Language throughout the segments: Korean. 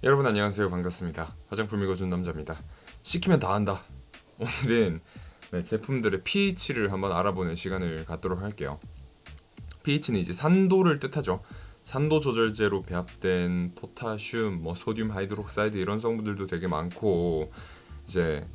여러분 안녕하세요. 반갑습니다. 화장품 읽어준 남자입니다. 시키면 다 한다. 오늘은 제품들의 pH를 한번 알아보는 시간을 갖도록 할게요. pH는 이제 산도를 뜻하죠. 산도 조절제로 배합된 포타슘, 소듐 하이드록사이드 이런 성분들도 되게 많고, 이제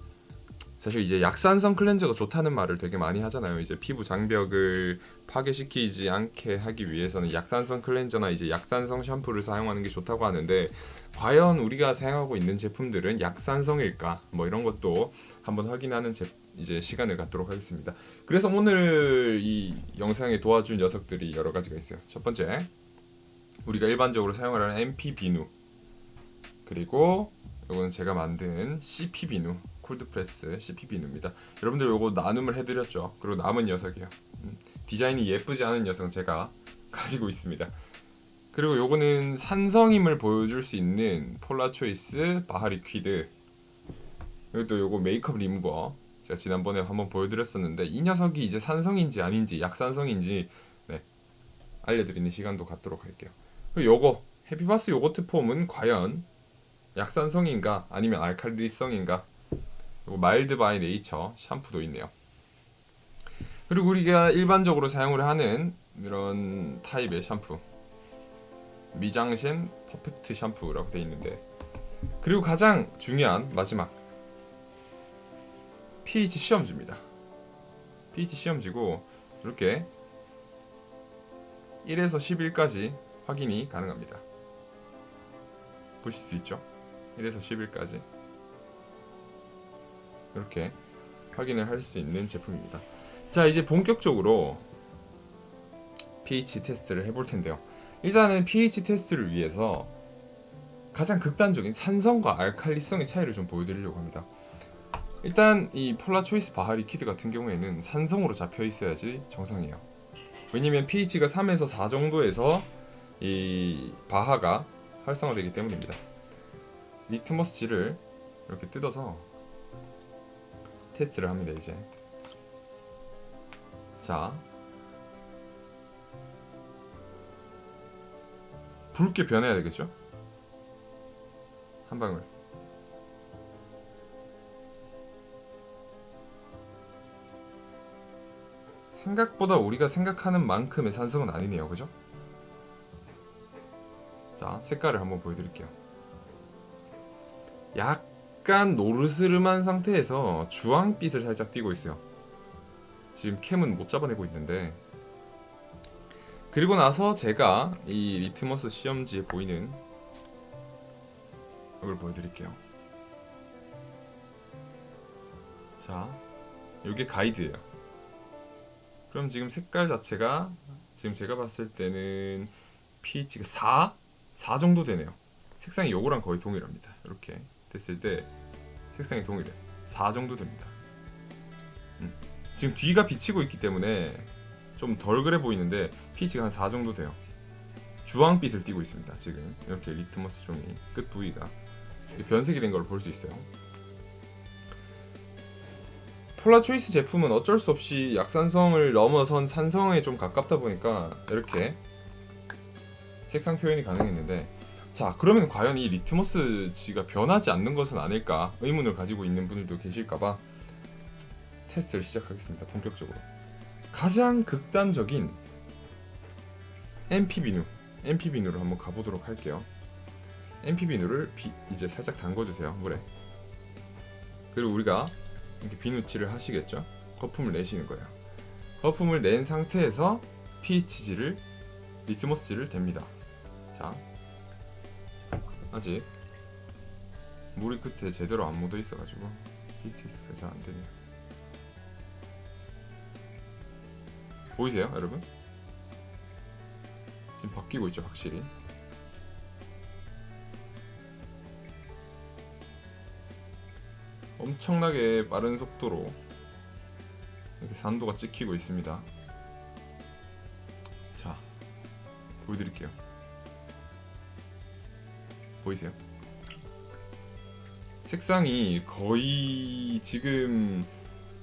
사실 이제 약산성 클렌저가 좋다는 말을 되게 많이 하잖아요. 이제 피부 장벽을 파괴시키지 않게 하기 위해서는 약산성 클렌저나 이제 약산성 샴푸를 사용하는 게 좋다고 하는데, 과연 우리가 사용하고 있는 제품들은 약산성일까? 이런 것도 한번 확인하는 이제 시간을 갖도록 하겠습니다. 그래서 오늘 이 영상에 도와준 녀석들이 여러 가지가 있어요. 첫 번째, 우리가 일반적으로 사용하는 MP 비누, 그리고 이거는 제가 만든 CP 비누, 콜드프레스 CP 비누입니다. 여러분들 요거 나눔을 해드렸죠. 그리고 남은 녀석이요. 디자인이 예쁘지 않은 녀석은 제가 가지고 있습니다. 그리고 요거는 산성임을 보여줄 수 있는 폴라초이스 바하 리퀴드. 그리고 또 요거 메이크업 리무버. 제가 지난번에 한번 보여드렸었는데 이 녀석이 이제 산성인지 아닌지 약산성인지 알려드리는 시간도 갖도록 할게요. 그리고 요거 해피바스 요거트 폼은 과연 약산성인가 아니면 알칼리성인가? 그리고 마일드 바이 네이처 샴푸도 있네요. 그리고 우리가 일반적으로 사용을 하는 이런 타입의 샴푸, 미장센 퍼펙트 샴푸라고 되어 있는데, 그리고 가장 중요한 마지막 pH 시험지입니다. pH 시험지고 이렇게 1에서 11까지 확인이 가능합니다. 보실 수 있죠? 1에서 11까지 이렇게 확인을 할 수 있는 제품입니다. 자, 이제 본격적으로 pH 테스트를 해볼 텐데요. 일단은 pH 테스트를 위해서 가장 극단적인 산성과 알칼리성의 차이를 좀 보여드리려고 합니다. 일단 이 폴라 초이스 바하 리퀴드 같은 경우에는 산성으로 잡혀 있어야지 정상이에요. 왜냐면 pH가 3에서 4 정도에서 이 바하가 활성화되기 때문입니다. 리트머스지를 이렇게 뜯어서 테스트를 합니다. 이제 자, 붉게 변해야 되겠죠? 한 방울. 생각보다 우리가 생각하는 만큼의 산성은 아니네요. 그죠? 자, 색깔을 한번 보여드릴게요. 약간 노르스름한 상태에서 주황빛을 살짝 띠고 있어요. 지금 캠은 못 잡아내고 있는데, 그리고 나서 제가 이 리트머스 시험지에 보이는 이걸 보여드릴게요. 자, 이게 가이드예요. 그럼 지금 색깔 자체가 지금 제가 봤을 때는 pH가 4 정도 되네요. 색상이 요거랑 거의 동일합니다. 이렇게 됐을 때 색상이 동일해. 4 정도 됩니다. 지금 뒤가 비치고 있기 때문에 좀 덜 그래 보이는데 pH가 한 4 정도 돼요. 주황빛을 띠고 있습니다. 지금 이렇게 리트머스 종이 끝 부위가 변색이 된 걸 볼 수 있어요. 폴라 초이스 제품은 어쩔 수 없이 약산성을 넘어선 산성에 좀 가깝다 보니까 이렇게 색상 표현이 가능했는데, 자, 그러면 과연 이 리트머스지가 변하지 않는 것은 아닐까 의문을 가지고 있는 분들도 계실까봐 테스트를 시작하겠습니다. 본격적으로 가장 극단적인 MP 비누로 한번 가보도록 할게요. MP 비누를 이제 살짝 담궈주세요, 물에. 그리고 우리가 이렇게 비누칠을 하시겠죠? 거품을 내시는 거예요. 거품을 낸 상태에서 pH지를 리트머스지를 댑니다. 자, 아직 물이 끝에 제대로 안 묻어 있어가지고 pH가 잘 안 되네요. 보이세요, 여러분? 지금 바뀌고 있죠, 확실히. 엄청나게 빠른 속도로 이렇게 산도가 찍히고 있습니다. 자, 보여드릴게요. 보이세요? 색상이 거의 지금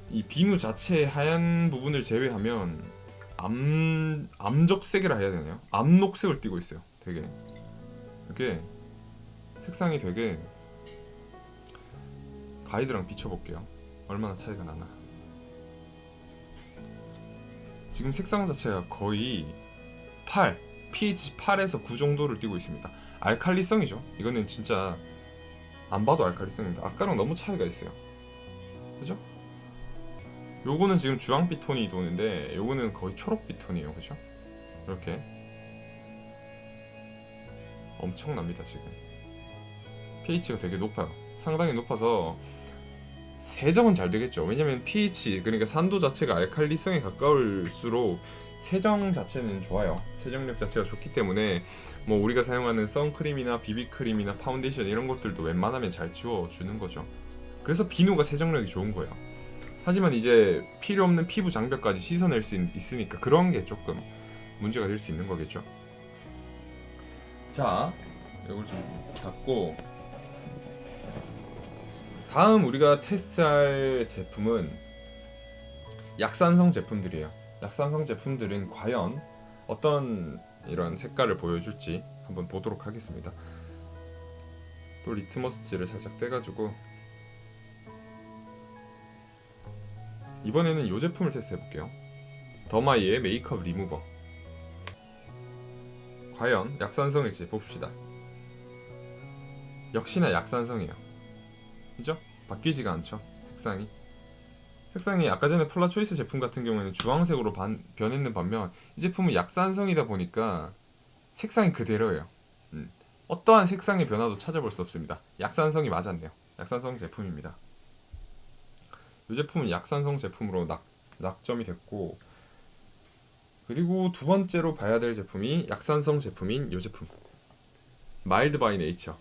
이 비누 자체의 하얀 부분을 제외하면 암적색이라 해야 되나요? 암녹색을 띠고 있어요. 되게 이렇게 색상이 되게 가이드랑 비춰볼게요. 얼마나 차이가 나나. 지금 색상 자체가 거의 8, pH 8에서 9 정도를 띄고 있습니다. 알칼리성이죠. 이거는 진짜 안 봐도 알칼리성입니다. 아까랑 너무 차이가 있어요. 그죠? 요거는 지금 주황빛 톤이 도는데 요거는 거의 초록빛 톤이에요. 그죠? 이렇게 엄청납니다. 지금 pH가 되게 높아요. 상당히 높아서 세정은 잘 되겠죠. 왜냐면 pH, 그러니까 산도 자체가 알칼리성에 가까울수록 세정 자체는 좋아요. 세정력 자체가 좋기 때문에 뭐 우리가 사용하는 선크림이나 비비크림이나 파운데이션 이런 것들도 웬만하면 잘 지워주는 거죠. 그래서 비누가 세정력이 좋은 거예요. 하지만 이제 필요 없는 피부 장벽까지 씻어낼 수 있으니까 그런 게 조금 문제가 될 수 있는 거겠죠. 자, 이걸 좀 닫고 다음 우리가 테스트할 제품은 약산성 제품들이에요. 약산성 제품들은 과연 어떤 이런 색깔을 보여줄지 한번 보도록 하겠습니다. 또 리트머스지를 살짝 떼가지고 이번에는 이 제품을 테스트해볼게요. 더마이의 메이크업 리무버. 과연 약산성일지 봅시다. 역시나 약산성이에요. 그죠? 바뀌지가 않죠. 색상이 아까 전에 폴라 초이스 제품 같은 경우에는 주황색으로 변했는 반면 이 제품은 약산성이다 보니까 색상이 그대로예요. 어떠한 색상의 변화도 찾아볼 수 없습니다. 약산성이 맞았네요. 약산성 제품입니다. 이 제품은 약산성 제품으로 낙점이 됐고, 그리고 두 번째로 봐야 될 제품이 약산성 제품인 이 제품 마일드 바이 네이처.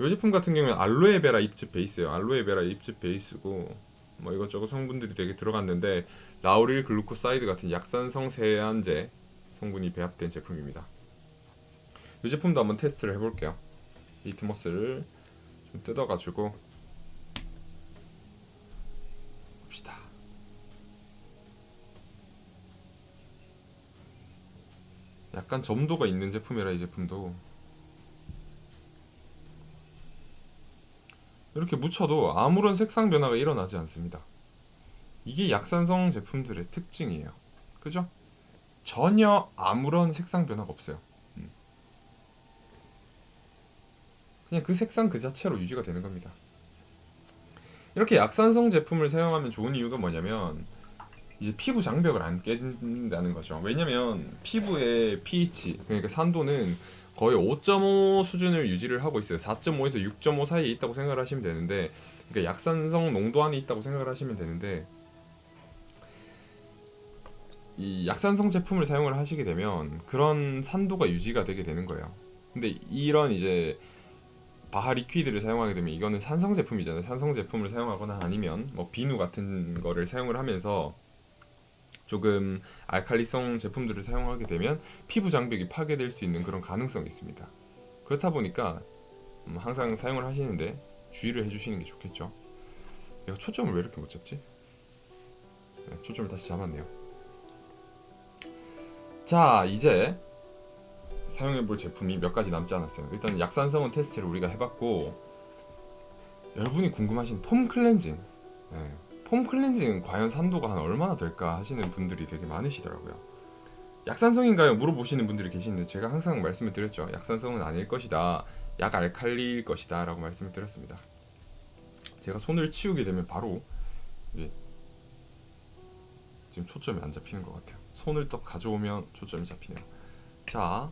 이 제품 같은 경우는 알로에베라 잎즙 베이스예요. 알로에베라 잎즙 베이스고 뭐 이것저것 성분들이 되게 들어갔는데 라우릴 글루코사이드 같은 약산성 세안제 성분이 배합된 제품입니다. 이 제품도 한번 테스트를 해볼게요. 리트머스를 좀 뜯어가지고 봅시다. 약간 점도가 있는 제품이라 이 제품도 이렇게 묻혀도 아무런 색상 변화가 일어나지 않습니다. 이게 약산성 제품들의 특징이에요. 그죠? 전혀 아무런 색상 변화가 없어요. 그냥 그 색상 그 자체로 유지가 되는 겁니다. 이렇게 약산성 제품을 사용하면 좋은 이유가 뭐냐면 이제 피부 장벽을 안 깬다는 거죠. 왜냐면 피부의 pH, 그러니까 산도는 거의 5.5 수준을 유지를 하고 있어요. 4.5에서 6.5 사이에 있다고 생각을 하시면 되는데, 그러니까 약산성 농도 안에 있다고 생각을 하시면 되는데, 이 약산성 제품을 사용을 하시게 되면 그런 산도가 유지가 되게 되는 거예요. 근데 이런 이제 바하 리퀴드를 사용하게 되면 이거는 산성 제품이잖아요. 산성 제품을 사용하거나 아니면 뭐 비누 같은 거를 사용을 하면서 조금 알칼리성 제품들을 사용하게 되면 피부 장벽이 파괴될 수 있는 그런 가능성이 있습니다. 그렇다 보니까 항상 사용을 하시는데 주의를 해주시는 게 좋겠죠. 내가 초점을 왜 이렇게 못 잡지? 네, 초점을 다시 잡았네요. 자, 이제 사용해볼 제품이 몇 가지 남지 않았어요. 일단 약산성은 테스트를 우리가 해봤고, 여러분이 궁금하신 폼 클렌징, 네, 폼 클렌징은 과연 산도가 한 얼마나 될까 하시는 분들이 되게 많으시더라고요. 약산성인가요? 물어보시는 분들이 계시는데 제가 항상 말씀을 드렸죠. 약산성은 아닐 것이다. 약 알칼리일 것이다 라고 말씀을 드렸습니다. 제가 손을 치우게 되면 바로 이게 지금 초점이 안 잡히는 것 같아요. 손을 딱 가져오면 초점이 잡히네요. 자,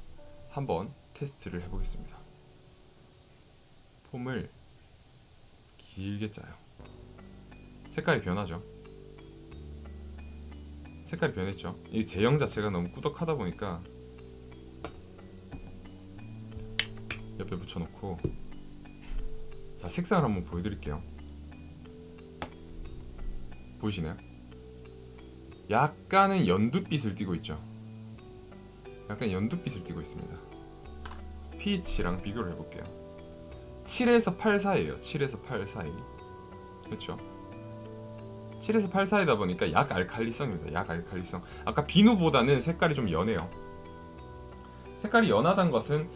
한번 테스트를 해보겠습니다. 폼을 길게 짜요. 색깔이 변하죠. 색깔이 변했죠. 이 제형 자체가 너무 꾸덕하다 보니까 옆에 붙여놓고, 자, 색상을 한번 보여드릴게요. 보이시나요? 약간은 연두빛을 띠고 있죠. 약간 연두빛을 띠고 있습니다. pH랑 비교를 해볼게요. 7에서 8 사이에요. 7에서 8 사이. 그렇죠? 7에서 8 사이다 보니까 약 알칼리성입니다. 약 알칼리성. 아까 비누보다는 색깔이 좀 연해요. 색깔이 연하다는 것은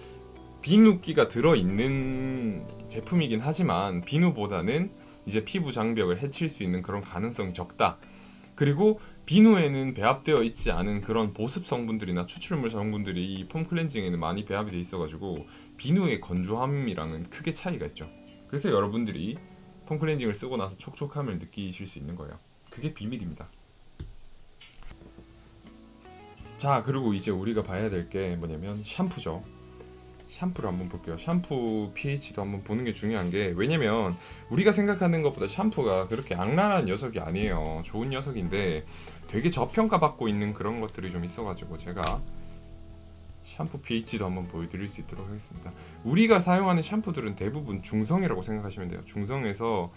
비누기가 들어있는 제품이긴 하지만 비누보다는 이제 피부 장벽을 해칠 수 있는 그런 가능성이 적다. 그리고 비누에는 배합되어 있지 않은 그런 보습 성분들이나 추출물 성분들이 이 폼 클렌징에는 많이 배합이 돼 있어가지고 비누의 건조함이랑은 크게 차이가 있죠. 그래서 여러분들이 폼 클렌징을 쓰고 나서 촉촉함을 느끼실 수 있는 거예요. 그게 비밀입니다. 자, 그리고 이제 우리가 봐야 될 게 뭐냐면 샴푸죠. 샴푸를 한번 볼게요. 샴푸 pH도 한번 보는 게 중요한 게, 왜냐면 우리가 생각하는 것보다 샴푸가 그렇게 악랄한 녀석이 아니에요. 좋은 녀석인데 되게 저평가받고 있는 그런 것들이 좀 있어가지고 제가 샴푸 pH도 한번 보여드릴 수 있도록 하겠습니다. 우리가 사용하는 샴푸들은 대부분 중성이라고 생각하시면 돼요. 중성에서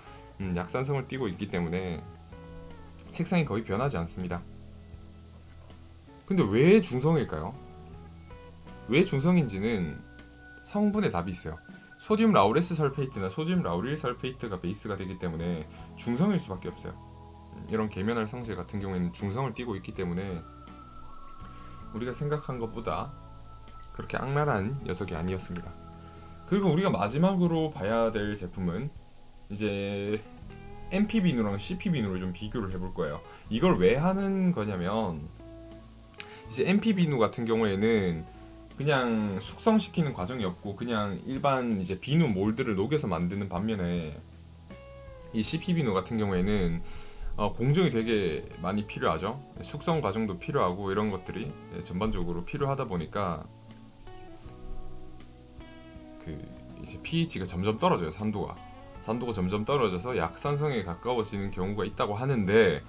약산성을 띠고 있기 때문에 색상이 거의 변하지 않습니다. 근데 왜 중성일까요? 왜 중성인지는 성분에 답이 있어요. 소듐 라우레스 설페이트나 소듐 라우릴 설페이트가 베이스가 되기 때문에 중성일 수밖에 없어요. 이런 계면활 성제 같은 경우에는 중성을 띠고 있기 때문에 우리가 생각한 것보다 그렇게 악랄한 녀석이 아니었습니다. 그리고 우리가 마지막으로 봐야 될 제품은 이제 MP 비누랑 CP 비누를 좀 비교를 해볼 거예요. 이걸 왜 하는 거냐면, 이제 MP 비누 같은 경우에는 그냥 숙성시키는 과정이 없고 그냥 일반 이제 비누 몰드를 녹여서 만드는 반면에 이 CP 비누 같은 경우에는 공정이 되게 많이 필요하죠. 숙성 과정도 필요하고 이런 것들이 전반적으로 필요하다 보니까 그 이제 pH가 점점 떨어져요. 산도가 점점 떨어져서 약산성에 가까워지는 경우가 있다고 하는데,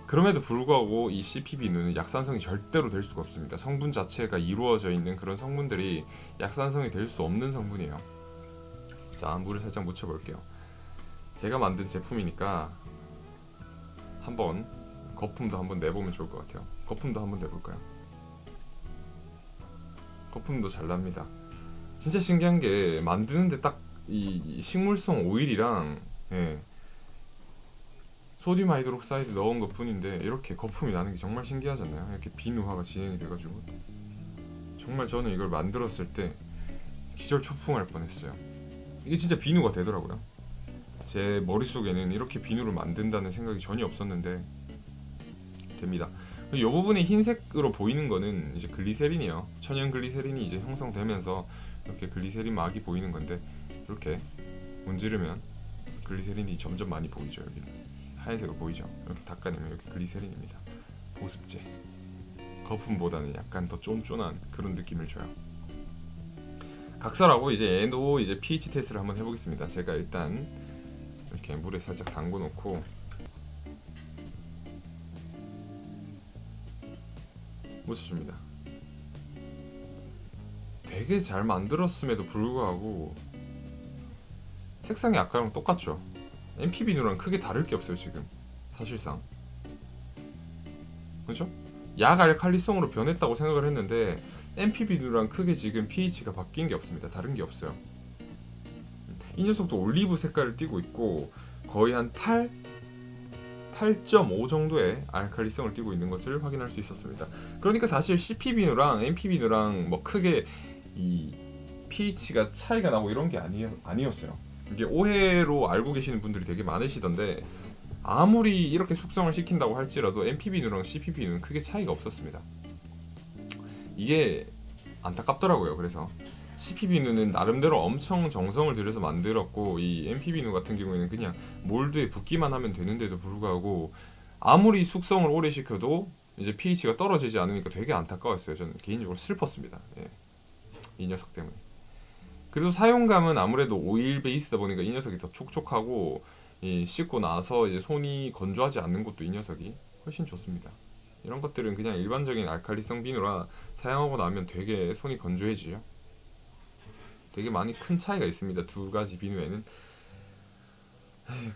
그럼에도 불구하고 이 CPB는 약산성이 절대로 될 수가 없습니다. 성분 자체가 이루어져 있는 그런 성분들이 약산성이 될 수 없는 성분이에요. 자, 물을 살짝 묻혀볼게요. 제가 만든 제품이니까 한번 거품도 한번 내보면 좋을 것 같아요. 거품도 한번 내볼까요? 거품도 잘 납니다. 진짜 신기한 게, 만드는데 딱 이 식물성 오일이랑 소듐 하이드록사이드 넣은 것 뿐인데 이렇게 거품이 나는 게 정말 신기하지 않나요? 이렇게 비누화가 진행이 돼가지고 정말 저는 이걸 만들었을 때 기절초풍할 뻔했어요. 이게 진짜 비누가 되더라고요. 제 머릿속에는 이렇게 비누를 만든다는 생각이 전혀 없었는데 됩니다. 이 부분에 흰색으로 보이는 거는 이제 글리세린이에요. 천연 글리세린이 이제 형성되면서 이렇게 글리세린 막이 보이는 건데, 이렇게 문지르면 글리세린이 점점 많이 보이죠. 여기 하얀색으로 보이죠. 이렇게 닦아내면 이렇게 글리세린입니다. 보습제. 거품보다는 약간 더 쫀쫀한 그런 느낌을 줘요. 각설하고 이제 얘도 이제 pH 테스트를 한번 해보겠습니다. 제가 일단 이렇게 물에 살짝 담궈 놓고 묻혀줍니다. 되게 잘 만들었음에도 불구하고 색상이 아까랑 똑같죠. MP 비누랑 크게 다를 게 없어요 지금 사실상. 그렇죠? 약알칼리성으로 변했다고 생각을 했는데 MP 비누랑 크게 지금 pH가 바뀐 게 없습니다. 다른 게 없어요. 이 녀석도 올리브 색깔을 띠고 있고 거의 한 8.5 정도의 알칼리성을 띠고 있는 것을 확인할 수 있었습니다. 그러니까 사실 CP 비누랑 MP 비누랑 뭐 크게 이 pH가 차이가 나고 이런 게 아니었어요. 이게 오해로 알고 계시는 분들이 되게 많으시던데, 아무리 이렇게 숙성을 시킨다고 할지라도 MP 비누랑 CP 비누는 크게 차이가 없었습니다. 이게 안타깝더라고요. 그래서 CP 비누는 나름대로 엄청 정성을 들여서 만들었고, 이 MP 비누 같은 경우에는 그냥 몰드에 붓기만 하면 되는데도 불구하고 아무리 숙성을 오래 시켜도 이제 pH가 떨어지지 않으니까 되게 안타까웠어요. 저는 개인적으로 슬펐습니다. 예. 이 녀석 때문에. 그래도 사용감은 아무래도 오일 베이스다 보니까 이 녀석이 더 촉촉하고, 씻고 나서 이제 손이 건조하지 않는 것도 이 녀석이 훨씬 좋습니다. 이런 것들은 그냥 일반적인 알칼리성 비누라 사용하고 나면 되게 손이 건조해지죠. 되게 많이 큰 차이가 있습니다. 두 가지 비누에는.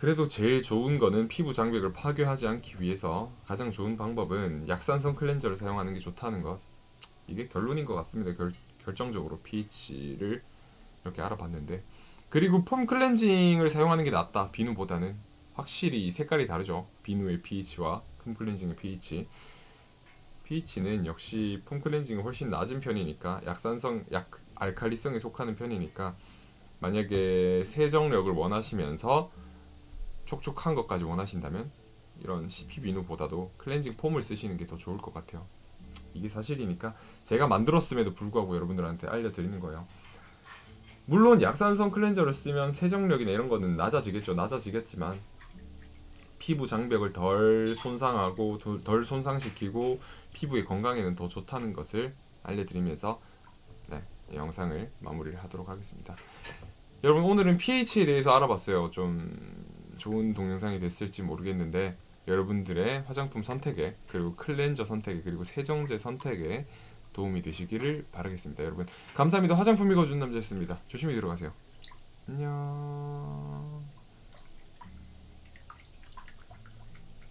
그래도 제일 좋은 거는 피부 장벽을 파괴하지 않기 위해서 가장 좋은 방법은 약산성 클렌저를 사용하는 게 좋다는 것. 이게 결론인 것 같습니다. 결정적으로 pH를 이렇게 알아봤는데, 그리고 폼 클렌징을 사용하는 게 낫다. 비누보다는 확실히 색깔이 다르죠. 비누의 pH와 폼 클렌징의 pH는 역시 폼 클렌징이 훨씬 낮은 편이니까 알칼리성에 속하는 편이니까 만약에 세정력을 원하시면서 촉촉한 것까지 원하신다면 이런 CP 비누보다도 클렌징 폼을 쓰시는 게 더 좋을 것 같아요. 이게 사실이니까 제가 만들었음에도 불구하고 여러분들한테 알려드리는 거예요. 물론 약산성 클렌저를 쓰면 세정력이나 이런 거는 낮아지겠죠. 낮아지겠지만 피부 장벽을 덜 손상하고 덜 손상시키고 피부의 건강에는 더 좋다는 것을 알려드리면서 네, 이 영상을 마무리를 하도록 하겠습니다. 여러분 오늘은 pH에 대해서 알아봤어요. 좀 좋은 동영상이 됐을지 모르겠는데 여러분들의 화장품 선택에 그리고 클렌저 선택에 그리고 세정제 선택에 도움이 되시기를 바라겠습니다. 여러분 감사합니다. 화장품 읽어주는 남자였습니다. 조심히 들어가세요. 안녕.